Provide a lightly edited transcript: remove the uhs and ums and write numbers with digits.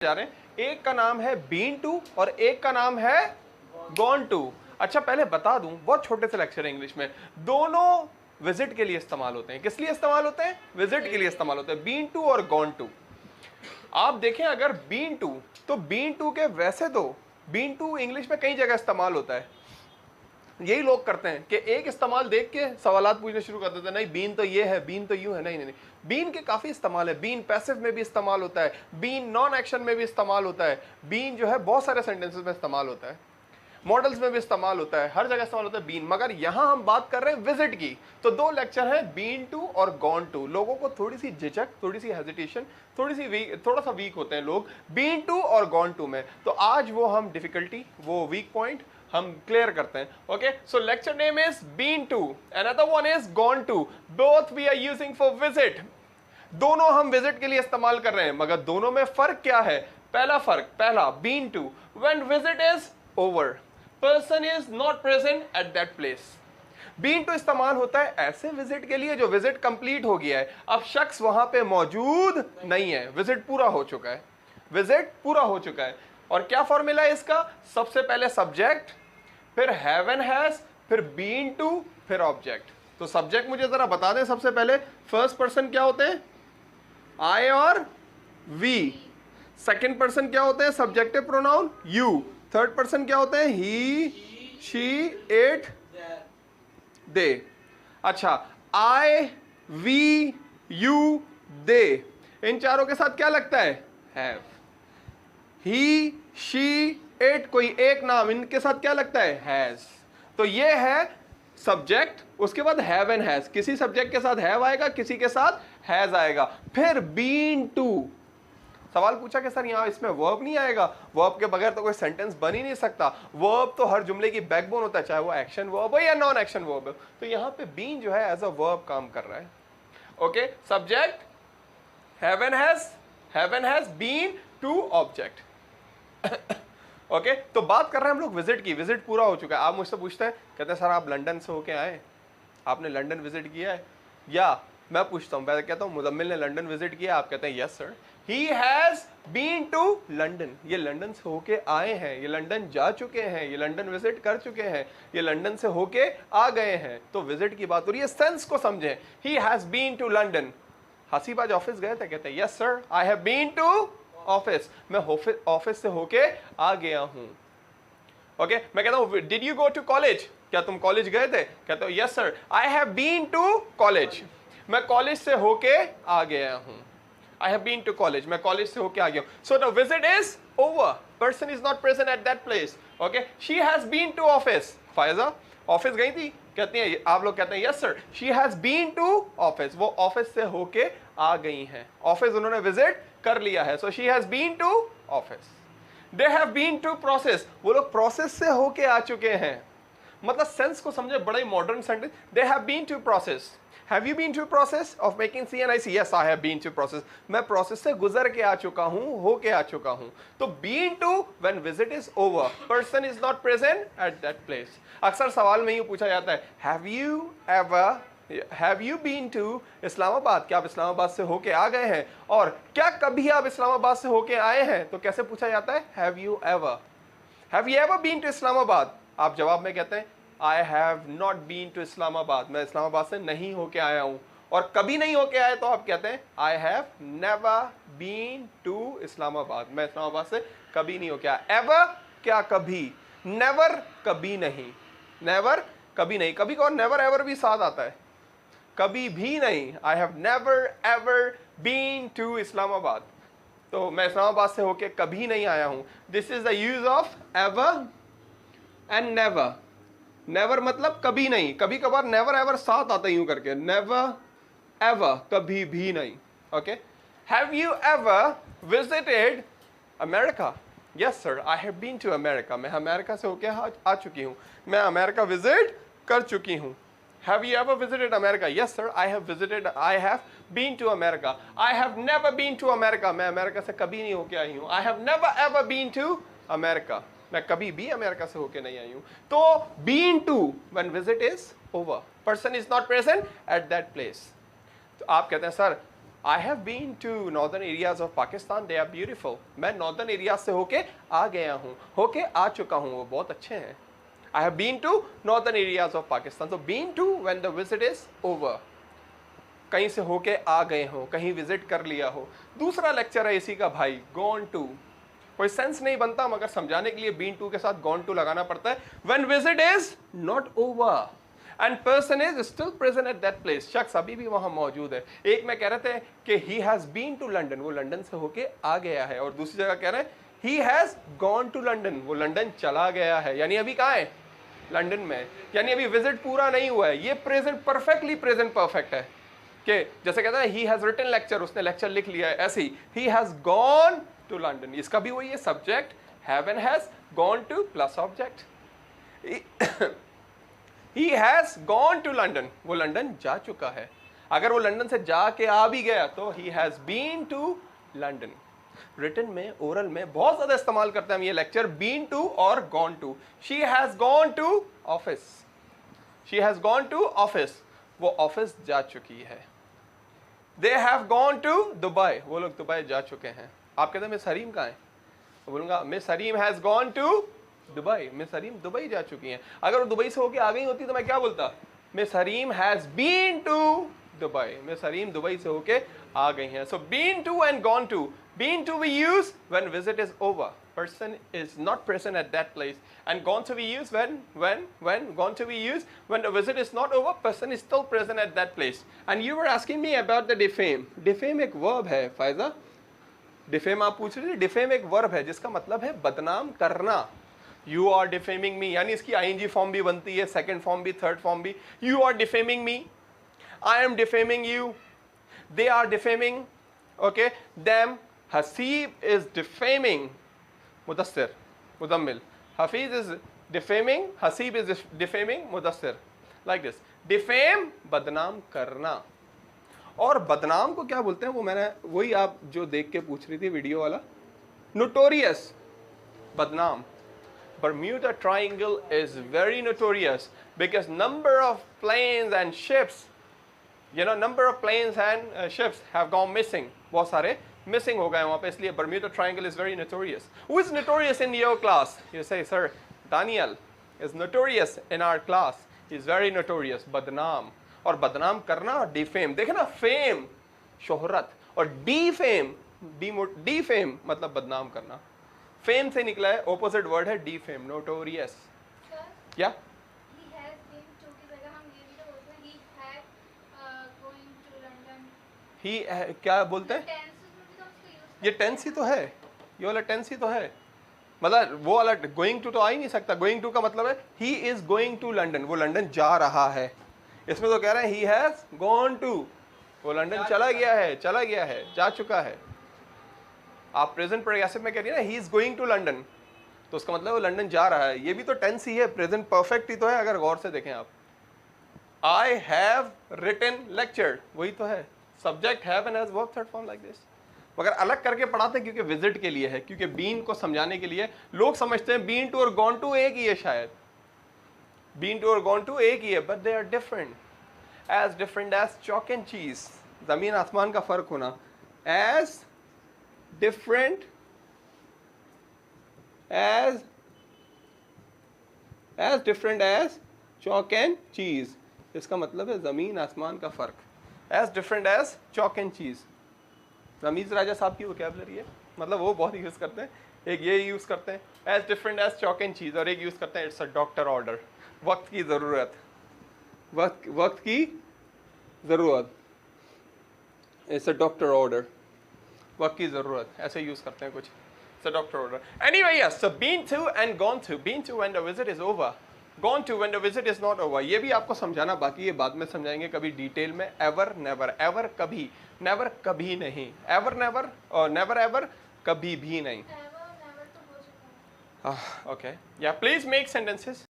जा रहे हैं। एक का नाम है बीन टू और एक का नाम है गॉन टू। अच्छा पहले बता दूं, बहुत छोटे से लेक्चर है इंग्लिश में, दोनों विजिट के लिए इस्तेमाल होते हैं। किस लिए इस्तेमाल होते हैं? विजिट के लिए इस्तेमाल होते हैं, बीन टू और गॉन टू। आप देखें अगर बीन टू, तो बीन टू के वैसे तो बीन टू इंग्लिश में कई जगह इस्तेमाल होता है। यही लोग करते हैं कि एक इस्तेमाल देख के सवालात पूछने शुरू कर देते हैं, नहीं बीन तो ये है, बीन तो यूं है। नहीं नहीं नहीं, बीन के काफी इस्तेमाल है। बीन पैसिव में भी इस्तेमाल होता है, बीन नॉन एक्शन में भी इस्तेमाल होता है, बीन जो है बहुत सारे सेंटेंसेस में इस्तेमाल होता है, मॉडल्स में भी इस्तेमाल होता है, हर जगह इस्तेमाल होता है बीन। मगर यहां हम बात कर रहे हैं विजिट की, तो दो लेक्चर है बीन टू और गॉन टू। लोगों को थोड़ी सी झिझक, थोड़ी सी हेजिटेशन, थोड़ा सा वीक होते हैं लोग बीन टू और गॉन टू में। तो आज वो हम डिफिकल्टी, वो वीक पॉइंट हम क्लियर करते हैं। Okay, so lecture name is been to, another one is gone to. Both we are using for visit. दोनों हम विजिट के लिए इस्तेमाल कर रहे हैं, मगर दोनों में फर्क क्या है? पहला been to, when visit is over, person is not present at that place. Been to इस्तेमाल होता है ऐसे विजिट के लिए जो विजिट कंप्लीट हो गया है, अब शख्स वहां पे मौजूद नहीं है, विजिट पूरा हो चुका है, विजिट पूरा हो चुका है। और क्या फॉर्मूला है इसका? सबसे पहले सब्जेक्ट, फिर हैव एंड हैज, फिर बीन टू, फिर ऑब्जेक्ट। तो सब्जेक्ट मुझे जरा बता दें सबसे पहले, फर्स्ट पर्सन क्या होते हैं? आई और वी। सेकंड पर्सन क्या होते हैं? Subjective pronoun you. Third person क्या होते हैं? ही, शी, इट, दे। अच्छा, आई, वी, यू, दे, इन चारों के साथ क्या लगता है? हैव। ही, शी, इट, कोई एक नाम, इनके साथ क्या लगता है? हैज। तो ये है सब्जेक्ट, उसके बाद हैव एंड हैज। किसी सब्जेक्ट के साथ हैव आएगा, किसी के साथ हैज आएगा। फिर बीन टू। सवाल पूछा कि सर यहां इसमें वर्ब नहीं आएगा? वर्ब के बगैर तो कोई सेंटेंस बन ही नहीं सकता। वर्ब तो हर जुमले की बैकबोन होता है, चाहे वो एक्शन वर्ब हो या नॉन एक्शन वर्ब हो। तो यहां पे बीन जो है एज अ वर्ब काम कर रहा है। Okay, subject, have and has, been to, object. Okay, तो बात कर रहे हैं हम लोग विजिट की। विजिट पूरा हो चुका है। आप मुझसे पूछते हैं, कहते हैं सर आप लंदन से होके आए, आपने लंदन विजिट किया है? या मैं पूछता हूं, मैं कहता हूं मुजम्मिल ने लंदन विजिट किया, आप कहते हैं yes sir, he has been to London. ये लंदन से होके आए हैं, ये लंदन जा चुके हैं, ये लंदन विजिट कर चुके हैं, ये लंदन से होके आ गए हैं। तो विजिट की बात हो रही है, सेंस को समझें। He has been to London. Hasib has office गए थे, कहते हैं yes sir, I have been to office. मैं ऑफिस से होके आ गया हूं। ओके, मैं कहता हूं did you go to college? क्या तुम कॉलेज गए थे? कहते हो yes sir, I have been to college. मैं कॉलेज से होके आ गया हूं। I have been to college, मैं कॉलेज से होके आ गया हूं। So the visit is over, person is not present at that place. Okay, she has been to office. Faiza office गई थी? कहती हैं, आप लोग कहते हैं yes sir, she has been to office. वो ऑफिस से होके आ गई हैं, ऑफिस उन्होंने विजिट कर लिया है। So she has been to office. They have been to process, वो लोग प्रोसेस से होके आ चुके हैं। मतलब सेंस को समझे, बड़ा ही modern sentence. They have been to process. Have you been to process of making CNIC? Yes I have been to process. मैं प्रोसेस से गुजर के आ चुका हूं, होके आ चुका हूं। तो been to when visit is over, person is not present at that place. अक्सर सवाल में ये पूछा जाता है, have you been to Islamabad? क्या आप इस्लामाबाद से होके आ गए हैं? और क्या कभी आप इस्लामाबाद से होके आए हैं? तो कैसे पूछा जाता है? Have you ever been to Islamabad? आप जवाब में कहते हैं I have not been to Islamabad, मैं इस्लामाबाद से नहीं होके आया हूं। और कभी नहीं होके आए तो आप कहते हैं I have never been to Islamabad, मैं इस्लामाबाद से कभी नहीं होके आया। एवर क्या कभी, नेवर कभी नहीं, नेवर कभी नहीं। कभी और नेवर एवर भी साथ आता है, कभी भी नहीं। I have never ever been to Islamabad, तो मैं इस्लामाबाद से होके कभी नहीं आया हूं। This is the use of ever and never. Never मतलब कभी नहीं, कभी कभार नेवर एवर साथ आता यूं करके, नेवर एवर कभी भी नहीं। Okay, have you ever visited America? Yes sir, I have been to America, मैं अमेरिका से होके आ चुकी हूं, मैं अमेरिका विजिट कर चुकी हूं। Have you ever visited America? Yes sir, I have been to America. I have never been to America. मैं अमेरिका से कभी नहीं होके आई हूँ। I have never ever been to America. मैं कभी भी अमेरिका से होके नहीं आई हूँ। तो been to when visit is over, person is not present at that place. तो आप कहते हैं sir I have been to northern areas of Pakistan, they are beautiful. मैं नॉर्दर्न एरिया से होके आ गया हूँ, होके आ चुका हूँ, वो बहुत अच्छे हैं। I have been to northern areas of Pakistan, तो been to when the visit is over, कहीं से होके आ गए हो, कहीं विजिट कर लिया हो। दूसरा लेक्चर है इसी का भाई, गॉन टू। कोई सेंस नहीं बनता, मगर समझाने के लिए बीन टू के साथ गॉन टू लगाना पड़ता है। When visit is not over and person is still present at that place, शख्स अभी भी वहां मौजूद है। एक में कह रहे थे कि he has been to London, वो लंदन से होके आ गया है, और दूसरी जगह कह रहे हैं he has gone to London, वो लंदन चला गया है, यानी अभी कहाँ है, लंदन में, यानी अभी विजिट पूरा नहीं हुआ है। ये प्रेजेंट परफेक्टली प्रेजेंट परफेक्ट है कि जैसे कहता है ही हैज रिटन लेक्चर, उसने लेक्चर लिख लिया है, ऐसे he has gone to London, इसका भी वही है, subject have and has, gone to plus object. He has gone to London, वो लंदन जा चुका है। अगर वो लंदन से जाके आ भी गया तो he has been to London. Written में, ओरल में बहुत ज्यादा इस्तेमाल करते हैं हम ये लेक्चर, बीन टू और gone to. She has gone to office, she has gone to office, वो ऑफिस जा चुकी है। They have gone to Dubai, वो लोग दुबई जा चुके हैं। आप कहते हैं मिस हरीम कहाँ है, बोलूंगा miss Hareem has gone to Dubai, miss Hareem Dubai जा चुकी हैं। अगर वो दुबई से होके आ गई होती तो मैं क्या बोलता, miss Hareem has been to Dubai, miss Hareem Dubai से होके आ गई हैं। So been to and gone to, been to we use when visit is over, person is not present at that place, and gone to be used when gone to be used when the visit is not over, person is still present at that place. And you were asking me about the defame. Defame एक verb है Faiza, defame आप पूछ रहे थे, defame एक verb है जिसका मतलब है बदनाम करना। You are defaming me, यानी इसकी ing फॉर्म भी बनती है, सेकंड फॉर्म भी, थर्ड फॉर्म भी। You are defaming me, I am defaming you, they are defaming, okay, them, Hasib is defaming Mudassir, Mudammil, Hafeez is defaming, Hasib is defaming Mudassir, like this. Defame बदनाम करना, और बदनाम को क्या बोलते हैं वो मैंने वही आप जो देख के पूछ रही थी वीडियो वाला, नोटोरियस, बदनाम। Bermuda Triangle is very notorious because number of planes and ships, you know, number of planes and ships have gone missing, बहुत सारे missing हो गए वहाँ पे, इसलिए Bermuda Triangle is very notorious. Who is notorious in your class? You say, sir, Daniel is notorious in our class. He is very notorious. बदनाम, और बदनाम करना, defame, देखे ना, fame शोहरत, और defame, defame मतलब बदनाम करना। फेम से निकला है, ऑपोजिट वर्ड है defame, notorious. क्या? ही क्या बोलते हैं? ये टेंस ही तो है, ये वाला टेंस ही तो है, मतलब वो वाला गोइंग टू तो आ ही नहीं सकता। गोइंग टू का मतलब है he is going to London, वो लंदन जा रहा है। इसमें तो कह रहे हैं ही हैज गॉन टू, वो लंदन चला गया है, चला गया है, जा चुका है। आप प्रेजेंट प्रोग्रेसिव में कह रही है ना he is going to London, तो उसका मतलब वो लंदन जा रहा है। ये भी तो टेंस ही है, प्रेजेंट परफेक्ट ही तो है अगर गौर से देखें आप। आई हैव रिटन लेक्चर्ड, वही तो है, subject have and has verb third form like this. मगर अलग करके पढ़ाते हैं क्योंकि विजिट के लिए है, क्योंकि बीन को समझाने के लिए। लोग समझते हैं बीन टू और गॉन टू एक ही है, शायद बीन टू और गॉन टू एक ही है, but they are different as chalk and cheese, जमीन आसमान का फर्क होना। As different as chalk and cheese, इसका मतलब है जमीन आसमान का फर्क। As different as chalk and cheese, Ramiz राजा साहब की वोकैबुलरी है, मतलब वो बहुत यूज़ करते हैं। एक ये यूज़ करते हैं as different as chalk and cheese, और एक यूज़ करते हैं इट्स अ डॉक्टर ऑर्डर, वक्त की ज़रूरत, वक्त की ज़रूरत, इट्स अ डॉक्टर ऑर्डर, वक्त की ज़रूरत, ऐसे यूज़ करते हैं कुछ, it's a doctor order. Anyway yes, so been to and gone to, been to when the visit is over, gone to when the visit is not over. ये भी आपको समझाना बाकी है, बाद में समझाएंगे कभी डिटेल में। एवर नेवर, एवर कभी, नेवर कभी नहीं, एवर नेवर, और नेवर एवर कभी भी नहीं। ओके, या प्लीज मेक सेंटेंसेस।